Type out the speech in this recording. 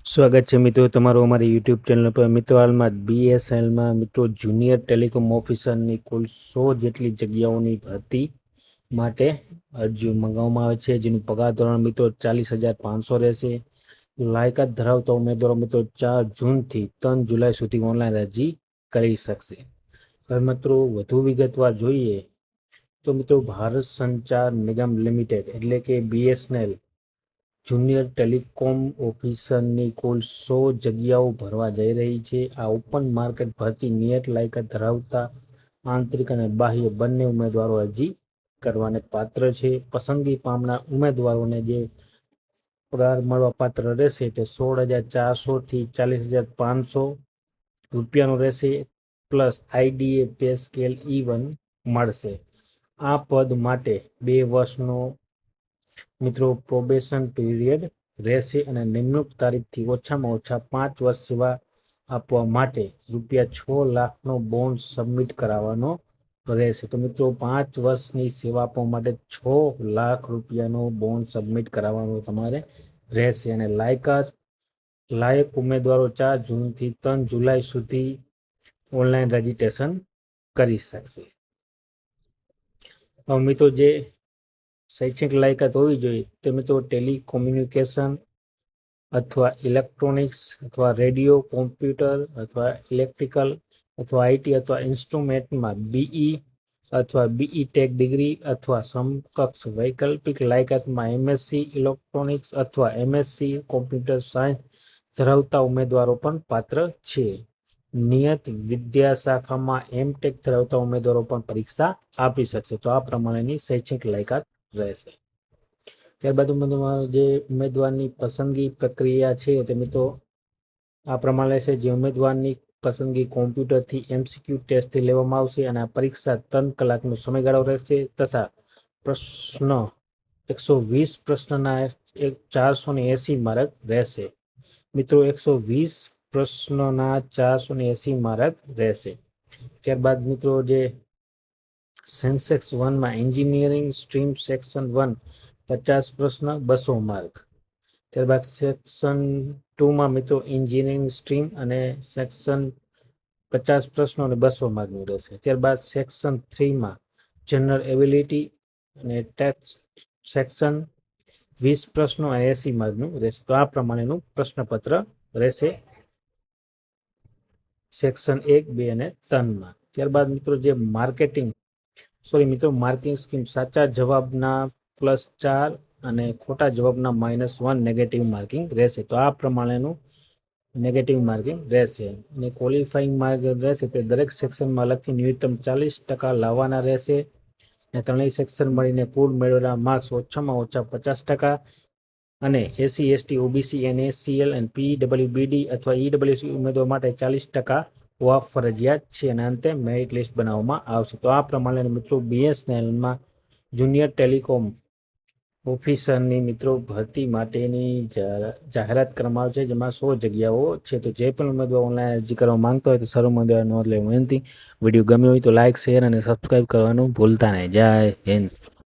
સ્વાગત છે મિત્રો તમારું અમારી યુટ્યુબ ચેનલ પર. મિત્રો હાલમાં બીએસએનએલમાં મિત્રો જુનિયર ટેલિકોમ ઓફિસરની કુલ 100 જેટલી જગ્યાઓની ભરતી માટે અરજીઓ મંગાવવામાં આવે છે, જેનું પગાર ધોરણ મિત્રો 40,500 રહેશે. લાયકાત ધરાવતા ઉમેદવારો મિત્રો 4 જૂનથી 3 જુલાઈ સુધી ઓનલાઈન અરજી કરી શકશે. હવે મિત્રો વધુ વિગતવાર જોઈએ તો મિત્રો ભારત સંચાર નિગમ લિમિટેડ એટલે કે બીએસએનએલ જુનિયર ટેલિકોમ ઓફિસરની કુલ 100 જગ્યાઓ ભરવા જઈ રહી છે. આ ઓપન માર્કેટ ભરતી નિયત લાયકાત ધરાવતા આંતરિક અને બાહ્ય બંને ઉમેદવારો અરજી કરવાને પાત્ર છે. પસંદગી પામનાર ઉમેદવારોને જે પગાર મળવા પાત્ર રહેશે તે 16,400 થી 40,500 રૂપિયાનો રહેશે, પ્લસ આઈડીએ પે સ્કેલ E1 મળશે. આ પદ માટે 2 વર્ષનો મિત્રો પ્રોબેશન પીરિયડ રહેશે અને નિમણૂક તારીખથી ઓછામાં ઓછા 5 વર્ષ સેવા આપવા માટે ₹6 લાખનો બોન્ડ સબમિટ કરાવવાનો રહેશે. તો મિત્રો 5 વર્ષની સેવા આપવા માટે ₹6 લાખ બોન્ડ સબમિટ કરાવવાનો તમારે રહેશે. અને લાયક ઉમેદવારો 4 જૂનથી 3 જુલાઈ સુધી ઓનલાઈન રજીસ્ટ્રેશન કરી શકશે. હવે મિત્રો જે શૈક્ષણિક લાયકાત હોવી જોઈએ તે મિત્રો ટેલિકોમ્યુનિકેશન અથવા ઇલેક્ટ્રોનિક્સ અથવા રેડિયો, કોમ્પ્યુટર અથવા ઇલેક્ટ્રિકલ અથવા આઈટી અથવા ઇન્સ્ટ્રુમેન્ટમાં બીઈ અથવા બીઈ ટેક ડિગ્રી અથવા સમકક્ષ. વૈકલ્પિક લાયકાતમાં એમએસસી ઇલેક્ટ્રોનિક્સ અથવા એમએસસી કોમ્પ્યુટર સાયન્સ ધરાવતા ઉમેદવારો પણ પાત્ર છે. નિયત વિદ્યાશાખામાં એમટેક ધરાવતા ઉમેદવારો પણ પરીક્ષા આપી શકશે. તો આ પ્રમાણેની શૈક્ષણિક લાયકાત રહેશે. ત્યારબાદ જે ઉમેદવારની પસંદગી પ્રક્રિયા છે તે મિત્રો આ પ્રમાણે છે. જે ઉમેદવારની પસંદગી કોમ્પ્યુટરથી MCQ ટેસ્ટથી લેવામાં આવશે અને આ પરીક્ષા 3 કલાકનો સમયગાળો રહેશે તથા પ્રશ્ન 120 પ્રશ્નના 480 માર્ક રહેશે. મિત્રો 120 પ્રશ્નોના 480 માર્ક રહેશે. ત્યારબાદ મિત્રો જે સેન્સેક્સ 1માં એન્જિનિયરિંગ સ્ટ્રીમ સેક્શન 1 50 પ્રશ્ન 200 માર્ક. ત્યારબાદ સેક્શન 2માં મિત્રો એન્જિનિયરિંગ સ્ટ્રીમ અને સેક્શન 50 પ્રશ્નો અને 200 માર્કનું રહેશે. ત્યારબાદ સેક્શન 3માં જનરલ એબિલિટી અને ટેક્સ સેક્શન 20 પ્રશ્નો અને 80 માર્કનું રહેશે. તો આ પ્રમાણેનું પ્રશ્નપત્ર રહેશે સેક્શન 1, 2 અને 3માં. ત્યારબાદ મિત્રો જે માર્કિંગ સ્કીમ સાચા જવાબના +4 અને ખોટા જવાબના -1 નેગેટિવ માર્કિંગ રહેશે. તો આ પ્રમાણેનું નેગેટિવ માર્કિંગ રહેશે. અને ક્વોલિફાઈંગ માર્ક રહેશે તે દરેક સેક્શનમાં અલગથી ન્યૂનતમ 40% લાવવાના રહેશે. અને ત્રણેય સેક્શન મળીને કુલ મેળવેલા માર્ક્સ ઓછામાં ઓછા 50% અને SC, ST, OBC, NACL અને PWBD અથવા EWC ઉમેદવાર માટે 40% હોવા ફરજિયાત છે. અને અંતે મેરિટ લિસ્ટ બનાવવામાં આવશે. તો આ પ્રમાણે મિત્રો બીએસએનએલમાં જુનિયર ટેલિકોમ ઓફિસરની મિત્રો ભરતી માટેની જાહેરાત કરવામાં આવશે, જેમાં 100 જગ્યાઓ છે. તો જે પણ ઉમેદવાર ઓનલાઈન અરજી કરવા માંગતો હોય તો સર્વ ઉમેદવાર નોંધ લેવા વિનંતી. વિડીયો ગમ્યો હોય તો લાઇક, શેર અને સબસ્ક્રાઈબ કરવાનું ભૂલતા નહીં. જય હિન્દ.